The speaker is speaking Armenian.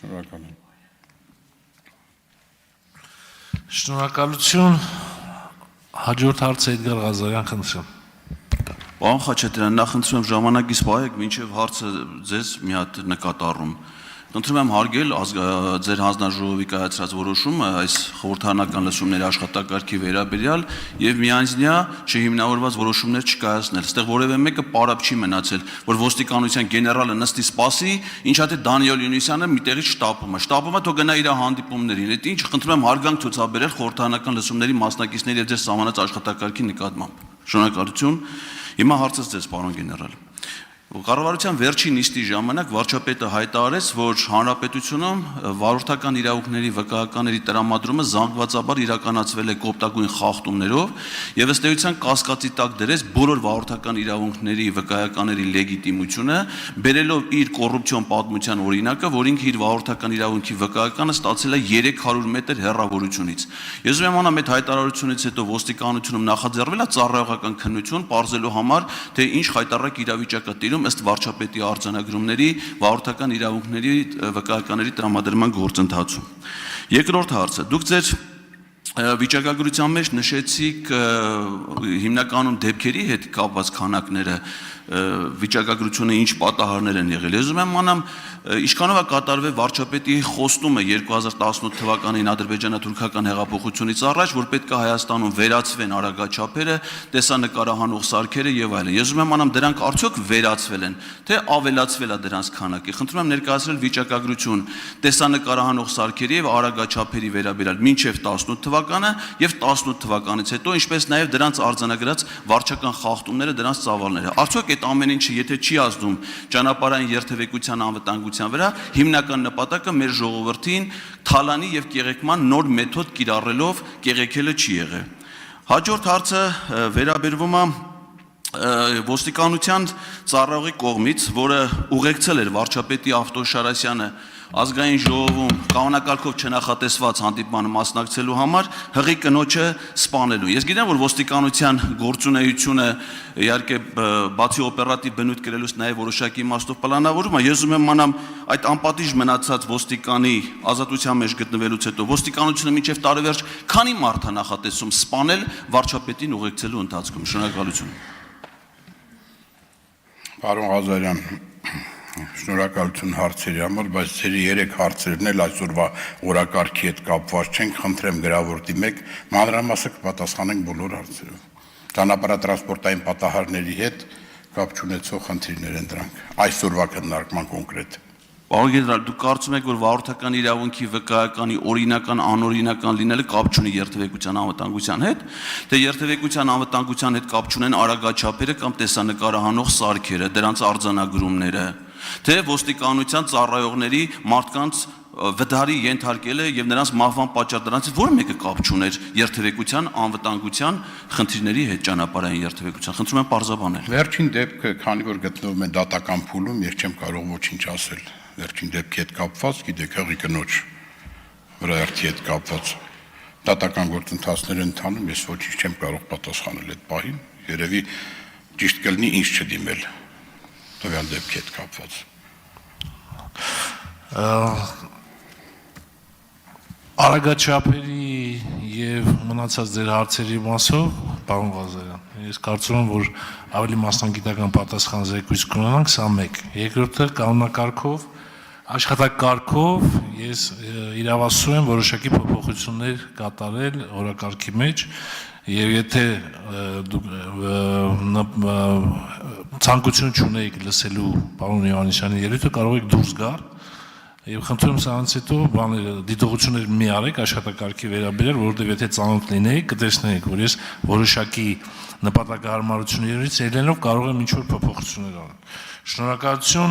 Շնորհակալ եմ։ Շնորհակալություն, հաջորդ հարցը Էդգար Ղազարյան, խնդրեմ։ Պարոն Խաչատրյան, նախ խնդրում եմ ժամանակից պահեք, մինչև հարցը ձեզ մի հատ նկատառում։ Խնդրում եմ հարգել ձեր հանձնաժողովի կայացրած որոշումը այս խորհրդարանական լսումների աշխատակարգի վերաբերյալ եւ միանձնյա չհիմնավորված որոշումներ չկայացնել։ Այստեղ որևէ մեկը պարապ չի մնացել, որ ոստիկանության գեներալը նստի սպասի, ինչա թե Դանիել Յունիսյանը մի տեղից շտապում է։ Շտապումը թող գնա իր հանդիպումներին։ Այդ ինչ խնդրում եմ հարգանք ցուցաբերել խորհրդարանական լսումների մասնակիցների եւ ձեր սահմանած աշխատակարգի նկատմամբ։ Շնորհակալություն։ Հիմա հարցս ձեզ, պարոն գեներալ։ Կառավարության վերջին նիստի ժամանակ վարչապետը հայտարարեց, որ հանրապետությունում վարորդական իրավունքների վկայականների տրամադրումը զանգվածաբար իրականացվել է կոպտագույն խախտումներով եւ ըստ էության կասկածի տակ դրեց բոլոր վարորդական իրավունքների վկայականների լեգիտիմությունը, բերելով իր կոռուպցիոն պատմության օրինակը, որ ինքը իր վարորդական իրավունքի վկայականը ստացել է 300 մետր հեռավորությունից։ Ես ուրեմն անամ այդ հայտարարությունից հետո ոստիկանությունում նախաձեռնվել է ծառայողական քննություն, պարզելու համար, թե ինչ խայտառակ իրավիճակ է տիրում ըստ վարչապետի արձանագրումների վարորդական իրավունքների վկայականների տրամադրման գործընթացում։ Երկրորդ հարցը, դուք ձեր վիճակագրության մեջ նշեցիք հիմնականում դեպքերի հետ կապված քանակները, վիճակագրությունը ինչ պատահարներ են եղել։ Ես ուզում եմ իմանամ, ինչքանով է կատարվել վարչապետի խոստումը 2018 թվականին ադրբեջանա-թուրքական հեղափոխությունից առաջ, որ պետք է Հայաստանում վերացվեն արագաչափերը, տեսանկարահանող սարքերը եւ այլն։ Ես ուզում եմ իմանամ, դրանք արդյոք վերացվել են, թե ավելացվել է դրանց քանակը։ Խնդրում եմ ներկայացնել վիճակագրություն տեսանկարահանող սարքերի եւ արագաչափերի վերաբերյալ մինչեւ 18 թվականը եւ 18 թվականից հետո, ինչպես նաեւ դրանց արձանագրած վարչական խախտումները, դրանց ծավալները։ Արդյոք այդ ամեն ինչը եթե չի ազդում ճանապարհային երթևեկության անվտանգության վրա, հիմնական նպատակը մեր ժողովրդին թալանի եւ կեղեքման նոր մեթոդ կիրառելով կեղեքելը չի եղել։ Հաջորդ հարցը վերաբերվում է ոստիկանության ծառայողի կողմից, որը ուղեկցել էր վարչապետի Ավտոշարասյանը ազգային ժողովում կանոնակարգով չնախատեսված հանդիպմանը մասնակցելու համար հղի կնոջը սպանելու։ Ես գիտեմ, որ ոստիկանության գործունեությունը իհարկե բացի օպերատիվ բնույթ կրելուց նաև որոշակի իմաստով պլանավորում է։ Ես ուզում եմ իմանամ, այդ անպատիժ մնացած ոստիկանի ազատության մեջ գտնվելուց հետո ոստիկանությունը մինչև տարեվերջ քանի մարդ է նախատեսում սպանել վարչապետին ուղեկցելու ընթացքում։ Շնորհակալություն։ Պարոն Ղազարյան, շնորհակալություն հարցերի համար, բայց ձեր 3 հարցերն էլ այսօրվա օրակարգի հետ կապված չեն, խնդրեմ գրավորտի մեկ, մանրամասը կպատասխանենք բոլոր հարցերով։ Ճանապարհատրանսպորտային պատահարների հետ կապ չունեցող խնդիրներ են դրանք, այսօրվա քննարկման կոնկրետ։ Պարոն գեներալ, դուք կարծում եք, որ վարորդական իրավունքի վկայականի օրինական, անօրինական լինելը կապ չունի երթևեկության անվտանգության հետ, թե երթևեկության անվտանգության հետ կապ չունեն արագաչափերը կամ տեսանկարահանող սարքերը, դրանց արձանագրումները, թե ոստիկանության ծառայողների մարդկանց վթարի ենթարկելը եւ նրանց մահվան պատճառ դրանից որը մեկը կապ չուներ երթևեկության անվտանգության խնդիրների հետ ճանապարհային երթևեկության։ Խնդրում եմ պարզաբանել։ Վերջին դեպքը, քանի որ գտնվում է դատական փուլում, ես չեմ կարող ոչինչ ասել։ Վերջին դեպքի հետ կապված, գիտեք, հղի կնոջ վրա երթի հետ կապված դատական գործընթացներ են ընթանում, ես ոչինչ չեմ կարող պատասխանել այդ պահին, երևի ճիշտ կլինի ինչ չդիմել տվյալ դեպքի հետ կապված։ Արագաչափերի եւ մնացած ձեր հարցերի մասով, պարոն Ղազարյան, ես կարծում եմ, որ ավելի մասնագիտական պատասխան զեկույց կունենանք, սա մեկ։ Երկրորդը կանոնակարգով, աշխատակարգով ես իրավասու եմ որոշակի փոփոխություններ կատարել օրակարգի մեջ եւ եթե դուք ցանկություն չունեիք լսելու պարոն Հովհաննիսյանի ելույթը, կարող եք դուրս գալ եւ խնդրում սրանից հետո բաները դիտողություններ մի արեք աշխատակարգի վերաբերյալ, որովհետեւ եթե ծանոթ լինեիք, կտեսնեիք, որ ես որոշակի նպատակահարմարություններից ելնելով կարող եմ ինչ-որ փոփոխություններ անել։ Շնորհակալություն։